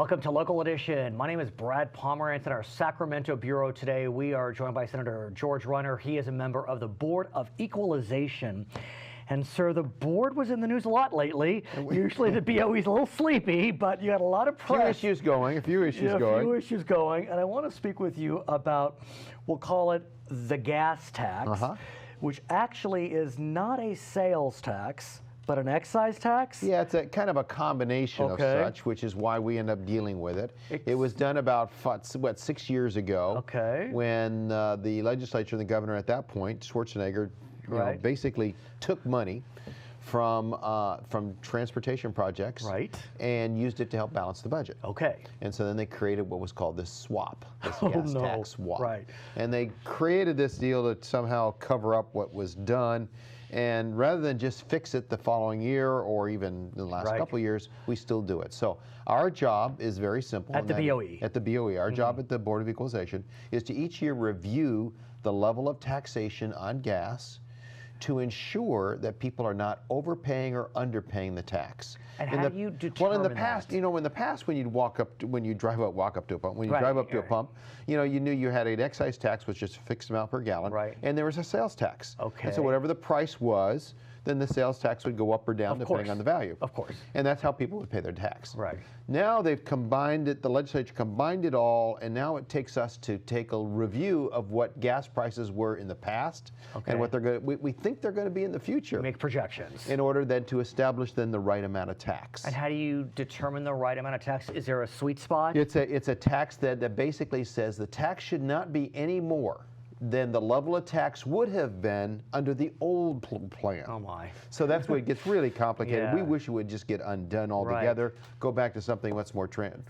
Welcome to Local Edition. My name is Brad Pomerance. In our Sacramento Bureau today, we are joined by Senator George Runner. He is a member of the Board of Equalization. And sir, the board was in the news a lot lately. Usually the BOE is a little sleepy, but you had a lot of press. A few issues going. A few issues going. And I want to speak with you about, we'll call it the gas tax, which actually is not a sales tax, but an excise tax? Yeah, it's a kind of a combination of such, which is why we end up dealing with it. It was done about, 6 years ago, when the legislature and the governor at that point, Schwarzenegger, basically took money from transportation projects and used it to help balance the budget. And so then they created what was called this swap, this gas tax swap. And they created this deal to somehow cover up what was done. And rather than just fix it the following year or even the last couple of years, we still do it. So our job is very simple. At the BOE. At the BOE. Our job at the Board of Equalization is to each year review the level of taxation on gas to ensure that people are not overpaying or underpaying the tax. And how do you determine Well, in the past, when you drive up to a pump, you knew you had an excise tax, which is a fixed amount per gallon, and there was a sales tax. And so whatever the price was, then the sales tax would go up or down depending on the value. And that's how people would pay their tax. Now they've combined it, the legislature combined it all, and now it takes us to take a review of what gas prices were in the past and what we think they're going to be in the future. Make projections. In order then to establish then the right amount of tax. And how do you determine the right amount of tax? Is there a sweet spot? It's a tax that basically says the tax should not be any more than the level of tax would have been under the old plan. Oh my. So that's where it gets really complicated. We wish it would just get undone altogether, go back to something much more transparent.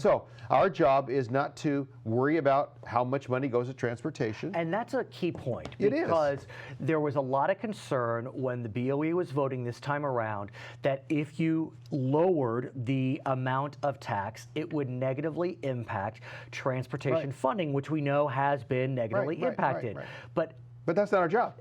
So our job is not to worry about how much money goes to transportation. And that's a key point. It is. Because there was a lot of concern when the BOE was voting this time around that if you lowered the amount of tax, it would negatively impact transportation funding, which we know has been negatively impacted. But that's not our job.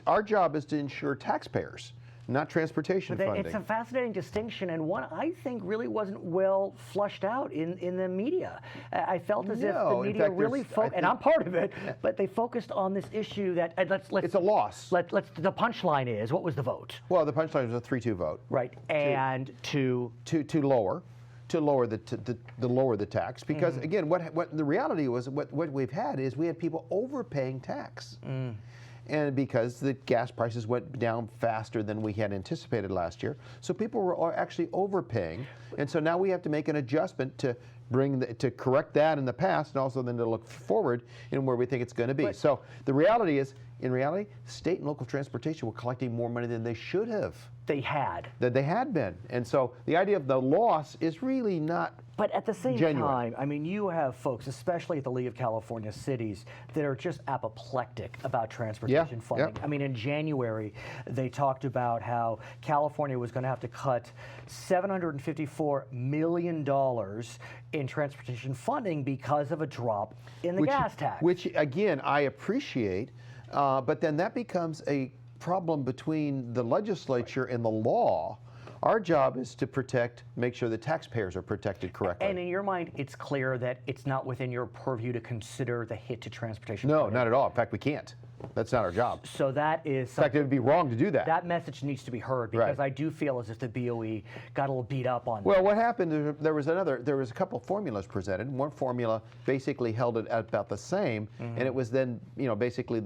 Our job is to ensure taxpayers, not transportation funding. It's a fascinating distinction, and one I think really wasn't well flushed out in the media. I felt as if the media really focused, and I'm part of it, but they focused on this issue that it's a loss. The punchline is, what was the vote? Well, the punchline was a 3-2 vote. And to lower the tax, because again, what the reality was, what we've had is we had people overpaying tax. And because the gas prices went down faster than we had anticipated last year, so people were actually overpaying, and so now we have to make an adjustment to correct that in the past, and also then to look forward in where we think it's going to be. So the reality is, in reality, state and local transportation were collecting more money than they should have. They had been, and so the idea of the loss is really not. But at the same time, I mean, you have folks, especially at the League of California Cities, that are just apoplectic about transportation funding. I mean, in January, they talked about how California was going to have to cut $754 million in transportation funding because of a drop in the gas tax. Which, again, I appreciate, but then that becomes a problem between the legislature and the law. Our job is to make sure the taxpayers are protected correctly. And in your mind, it's clear that it's not within your purview to consider the hit to transportation. No, not at all. In fact, we can't. That's not our job. So that is in fact, it would be wrong to do that. That message needs to be heard, because I do feel as if the BOE got a little beat up on that. Well, what happened, there was a couple formulas presented. One formula basically held it at about the same, and it was then, basically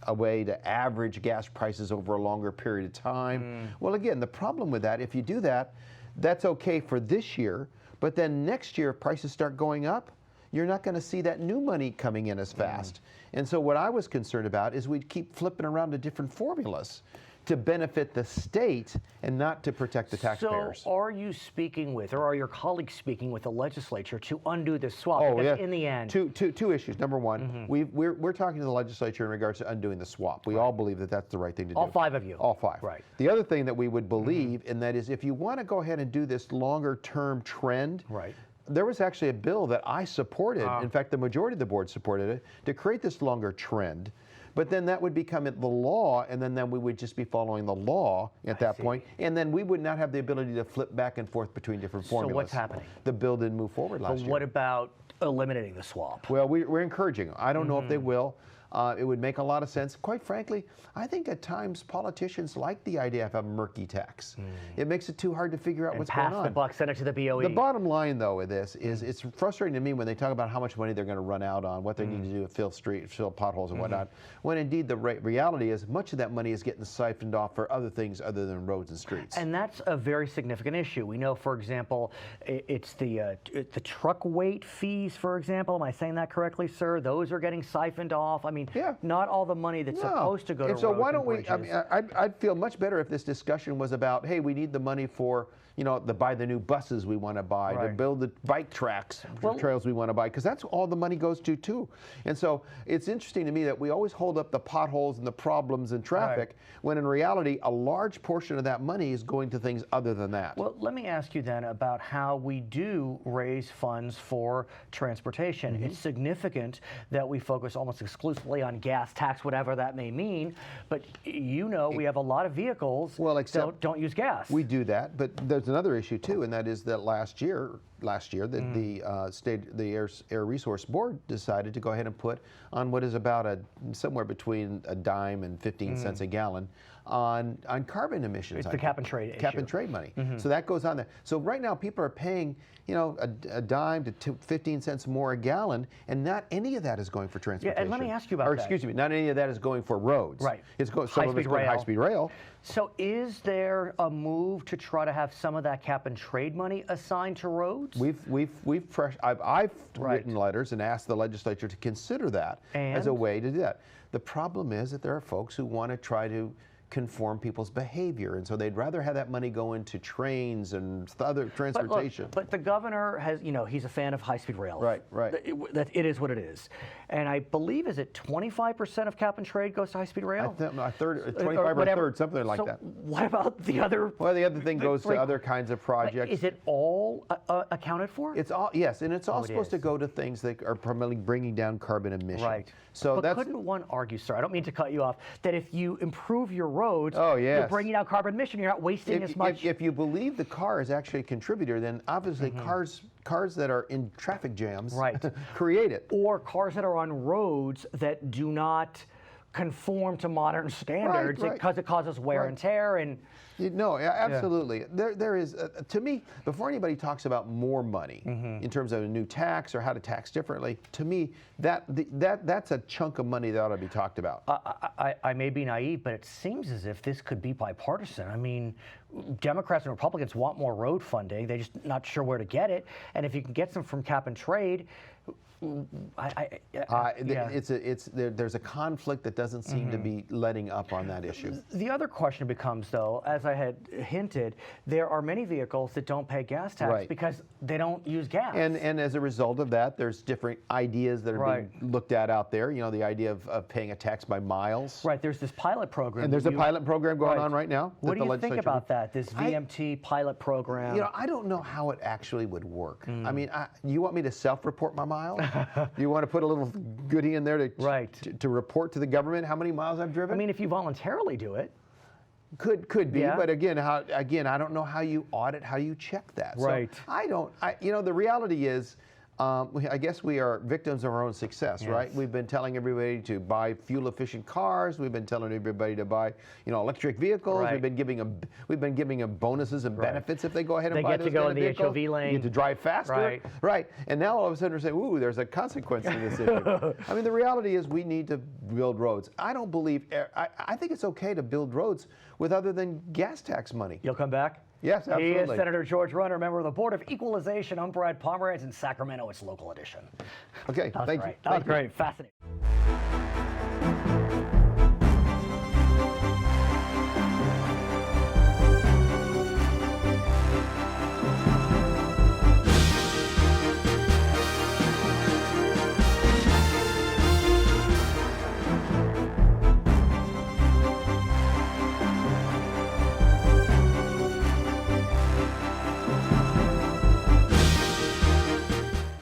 a way to average gas prices over a longer period of time. Well, again, the problem with that, if you do that, that's okay for this year, but then next year if prices start going up, you're not going to see that new money coming in as fast. And so what I was concerned about is we'd keep flipping around to different formulas to benefit the state and not to protect the taxpayers. So are you speaking with, or are your colleagues speaking with the legislature to undo this swap? Because in the end, two issues. Number one, we're talking to the legislature in regards to undoing the swap. We all believe that that's the right thing to do. All five of you. All five. The other thing that we would believe, and that is, if you want to go ahead and do this longer term trend, there was actually a bill that I supported. In fact, the majority of the board supported it to create this longer trend. But then that would become the law, and then we would just be following the law at that point, and then we would not have the ability to flip back and forth between different formulas. So what's happening? The bill didn't move forward last year. But what about eliminating the swap? Well, we're encouraging. I don't know if they will. It would make a lot of sense. Quite frankly, I think at times politicians like the idea of a murky tax. It makes it too hard to figure out what's going on. Pass the buck, send it to the BOE. The bottom line, though, with this is it's frustrating to me when they talk about how much money they're going to run out on, what they need to do to fill potholes and whatnot, when indeed the reality is much of that money is getting siphoned off for other things other than roads and streets. And that's a very significant issue. We know, for example, it's the truck weight fees, for example. Am I saying that correctly, sir? Those are getting siphoned off. I mean, not all the money that's supposed to go to roads and why don't we? bridges. I mean, I'd feel much better if this discussion was about, hey, we need the money for, to buy the new buses we want to buy, to build the bike tracks, trails we want to buy, because that's all the money goes to too. And so it's interesting to me that we always hold up the potholes and the problems in traffic, when in reality a large portion of that money is going to things other than that. Well, let me ask you then about how we do raise funds for transportation. It's significant that we focus almost exclusively on gas tax, whatever that may mean, but we have a lot of vehicles that don't use gas. We do that, but there's another issue too, and that is that last year the Air Resource Board decided to go ahead and put on what is about somewhere between a dime and 15 cents a gallon on carbon emissions. It's the cap and trade issue. Cap and trade money. So that goes on there. So right now people are paying a dime to 15 cents more a gallon, and not any of that is going for transportation. Yeah, and let me ask you about that. Excuse me, not any of that is going for roads. Right. Some of it's going high-speed rail. So is there a move to try to have some of that cap and trade money assigned to roads? I've written letters and asked the legislature to consider that as a way to do that. The problem is that there are folks who want to try to conform people's behavior, and so they'd rather have that money go into trains and other transportation. But the governor has, he's a fan of high-speed rail. Right. It is what it is. And I believe, is it 25% of cap and trade goes to high-speed rail? A third, 25 or a third, something like that. What about the other? Well, the other thing goes to other kinds of projects. Is it all accounted for? It's all, yes, and it's all supposed to go to things that are primarily bringing down carbon emissions. Right. So but couldn't one argue, sir, I don't mean to cut you off, that if you improve your roads, you're bringing down carbon emission, you're not wasting as much. If you believe the car is actually a contributor, then obviously cars that are in traffic jams create it. Or cars that are on roads that do not conform to modern standards because it causes wear and tear. And no, absolutely. There is, to me, before anybody talks about more money in terms of a new tax or how to tax differently, to me, that's a chunk of money that ought to be talked about. I may be naive, but it seems as if this could be bipartisan. I mean, Democrats and Republicans want more road funding. They're just not sure where to get it. And if you can get some from cap and trade, there's a conflict that doesn't seem to be letting up on that issue. The other question becomes, though, as I had hinted, there are many vehicles that don't pay gas tax because they don't use gas. And as a result of that, there's different ideas that are being looked at out there. The idea of paying a tax by miles. Right. There's this pilot program. And there's a pilot program going on right now. What do you think about that? This VMT pilot program. I don't know how it actually would work. I mean, you want me to self-report my miles? You want to put a little goodie in there to report to the government how many miles I've driven? I mean, if you voluntarily do it. Could be, but again, I don't know how you audit, how you check that. Right. So the reality is, I guess we are victims of our own success, right? We've been telling everybody to buy fuel-efficient cars. We've been telling everybody to buy, electric vehicles. We've been giving them bonuses and benefits if they go ahead and buy those They get to go in the vehicles. HOV lane. You get to drive faster, right? And now all of a sudden we're saying, ooh, there's a consequence to this issue. I mean, the reality is we need to build roads. I don't believe. I think it's okay to build roads with other than gas tax money. You'll come back? Yes, absolutely. He is Senator George Runner, member of the Board of Equalization. I'm Brad Pomerance in Sacramento. It's Local Edition. Okay, thank you. That was great. Fascinating.